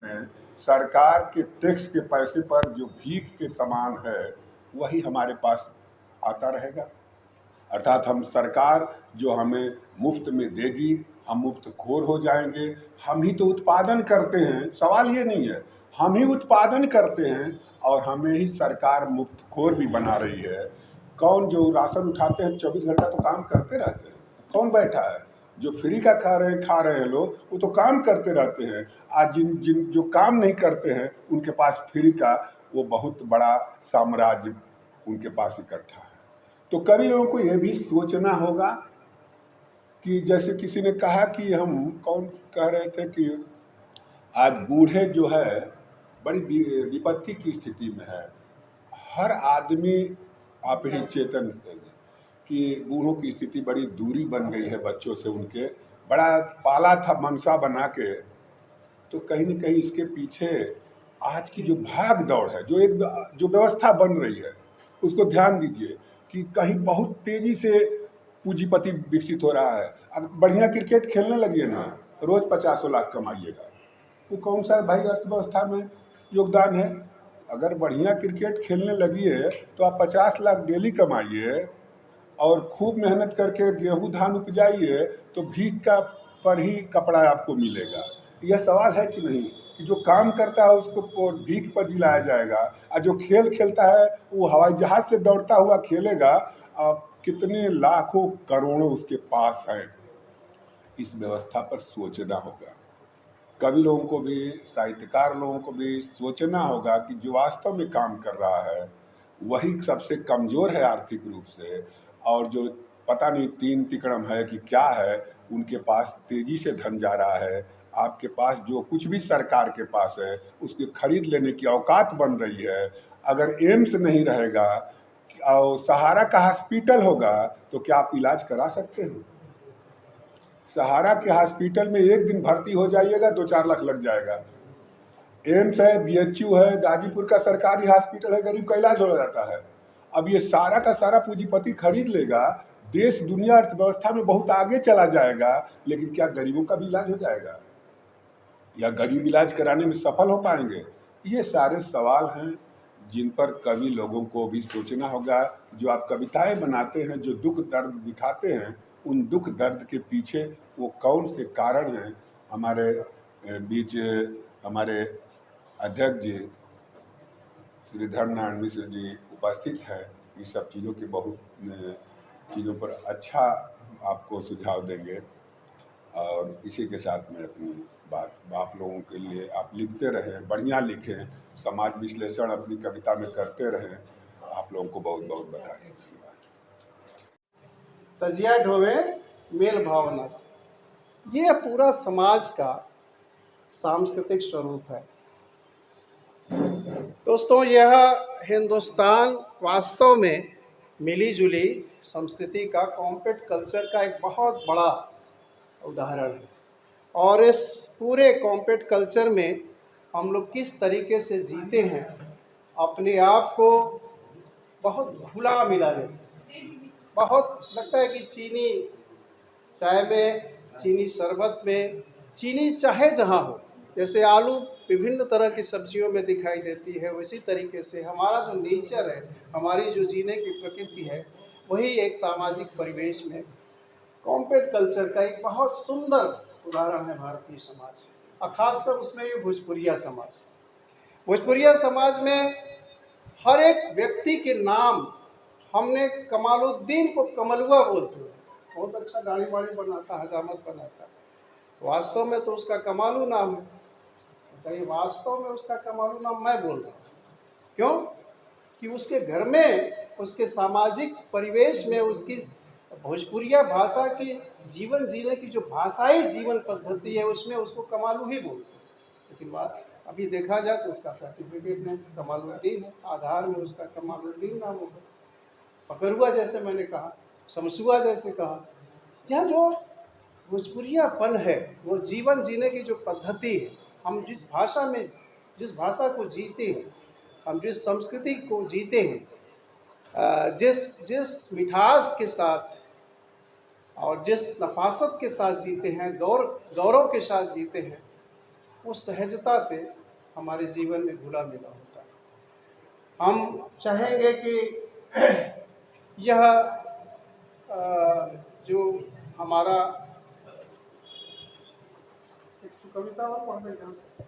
में सरकार के टैक्स के पैसे पर जो भीख के सामान है वही हमारे पास आता रहेगा। अर्थात हम सरकार जो हमें मुफ्त में देगी, हम मुफ्त खोर हो जाएंगे। हम ही तो उत्पादन करते हैं, सवाल ये नहीं है, हम ही उत्पादन करते हैं और हमें ही सरकार मुफ्त खोर भी बना रही है। कौन जो राशन उठाते हैं 24 घंटा तो काम करते रहते हैं, कौन बैठा है? जो फ्री का खा रहे हैं लोग, वो तो काम करते रहते हैं। आज जिन जिन जो काम नहीं करते हैं उनके पास फ्री का वो बहुत बड़ा साम्राज्य उनके पास इकट्ठा है। तो कभी लोगों को यह भी सोचना होगा कि जैसे किसी ने कहा कि हम कौन कह रहे थे कि आज बूढ़े जो है बड़ी विपत्ति की स्थिति में है। हर आदमी आप ही चेतन कि बूढ़ों की स्थिति बड़ी दूरी बन गई है बच्चों से, उनके बड़ा पाला था मनसा बना के। तो कहीं न कहीं इसके पीछे आज की जो भाग दौड़ है, जो व्यवस्था बन रही है, उसको ध्यान दीजिए कि कहीं बहुत तेजी से पूंजीपति विकसित हो रहा है। अब बढ़िया क्रिकेट खेलने लगिए ना, रोज 50 लाख कमाइएगा। वो कौन सा भाई अर्थव्यवस्था में योगदान है? अगर बढ़िया क्रिकेट खेलने लगिए तो आप 50 लाख डेली कमाइए और खूब मेहनत करके गेहूं धान उपजाइए तो भीख का पर ही कपड़ा आपको मिलेगा। यह सवाल है कि नहीं कि जो काम करता है उसको भीख पर जिलाया जाएगा, और जो खेल खेलता है वो हवाई जहाज से दौड़ता हुआ खेलेगा। अब कितने लाखों करोड़ों उसके पास है, इस व्यवस्था पर सोचना होगा। कवि लोगों को भी, साहित्यकार लोगों को भी सोचना होगा कि जो वास्तव में काम कर रहा है वही सबसे कमज़ोर है आर्थिक रूप से, और जो पता नहीं तीन तिकड़म है कि क्या है, उनके पास तेज़ी से धन जा रहा है। आपके पास जो कुछ भी सरकार के पास है उसकी खरीद लेने की औकात बन रही है। अगर एम्स नहीं रहेगा और सहारा का हॉस्पिटल होगा तो क्या आप इलाज करा सकते हैं? सहारा के हॉस्पिटल में एक दिन भर्ती हो जाइएगा 2-4 लाख लग जाएगा। एम्स है, बीएचयू है, गाजीपुर का सरकारी हॉस्पिटल है, गरीब का इलाज हो जाता है। अब ये सारा का सारा पूंजीपति खरीद लेगा, देश दुनिया अर्थव्यवस्था में बहुत आगे चला जाएगा, लेकिन क्या गरीबों का भी इलाज हो जाएगा? या गरीब इलाज कराने में सफल हो पाएंगे? ये सारे सवाल हैं जिन पर कवि लोगों को भी सोचना होगा। जो आप कविताएं बनाते हैं, जो दुख दर्द दिखाते हैं, उन दुख दर्द के पीछे वो कौन से कारण हैं? हमारे बीच हमारे अध्यक्ष जी श्रीधर नारायण मिश्र जी उपस्थित हैं। इस सब चीज़ों की बहुत चीज़ों पर अच्छा आपको सुझाव देंगे। और इसी के साथ मैं अपनी बात आप लोगों के लिए, आप लिखते रहें, बढ़िया लिखें, समाज विश्लेषण अपनी कविता में करते रहें। आप लोगों को बहुत बहुत बधाई। तजिया ढोवे मेल भावना से, ये पूरा समाज का सांस्कृतिक स्वरूप है। दोस्तों, यह हिंदुस्तान वास्तव में मिली जुली संस्कृति का, कॉम्पैक्ट कल्चर का एक बहुत बड़ा उदाहरण है। और इस पूरे कॉम्पैक्ट कल्चर में हम लोग किस तरीके से जीते हैं, अपने आप को बहुत घुला मिला लेते हैं। बहुत लगता है कि चीनी चाय में, चीनी शरबत में, चीनी चाहे जहाँ हो, जैसे आलू विभिन्न तरह की सब्जियों में दिखाई देती है, उसी तरीके से हमारा जो नेचर है, हमारी जो जीने की प्रकृति है, वही एक सामाजिक परिवेश में कॉम्पैक्ट कल्चर का एक बहुत सुंदर उदाहरण है भारतीय समाज, और खासकर उसमें ये भोजपुरिया समाज। भोजपुरिया समाज में हर एक व्यक्ति के नाम, हमने कमालुद्दीन को कमलुआ बोलते हैं, बहुत अच्छा गाड़ी वाड़ी बनाता, हजामत बनाता है, तो वास्तव में तो उसका कमालू नाम है। कहीं वास्तव में उसका कमालू नाम मैं बोल रहा हूँ, क्यों कि उसके घर में, उसके सामाजिक परिवेश में, उसकी भोजपुरिया भाषा की जीवन जीने की जो भाषाई जीवन पद्धति है, उसमें उसको कमालू ही बोलते हैं। लेकिन बात अभी देखा जाए तो उसका सर्टिफिकेट में कमालुद्दीन है, आधार में उसका कमालुद्दीन नाम होगा। पकरुआ जैसे मैंने कहा, शमसुआ जैसे कहा, यह जो भोजपुरियापन है, वो जीवन जीने की जो पद्धति है, हम जिस भाषा में, जिस भाषा को जीते हैं, हम जिस संस्कृति को जीते हैं, जिस मिठास के साथ और जिस नफासत के साथ जीते हैं, गौरव के साथ जीते हैं, उस सहजता से हमारे जीवन में घुला मिला होता है। हम चाहेंगे कि यह जो हमारा एक कविता और पढ़ रहे हैं।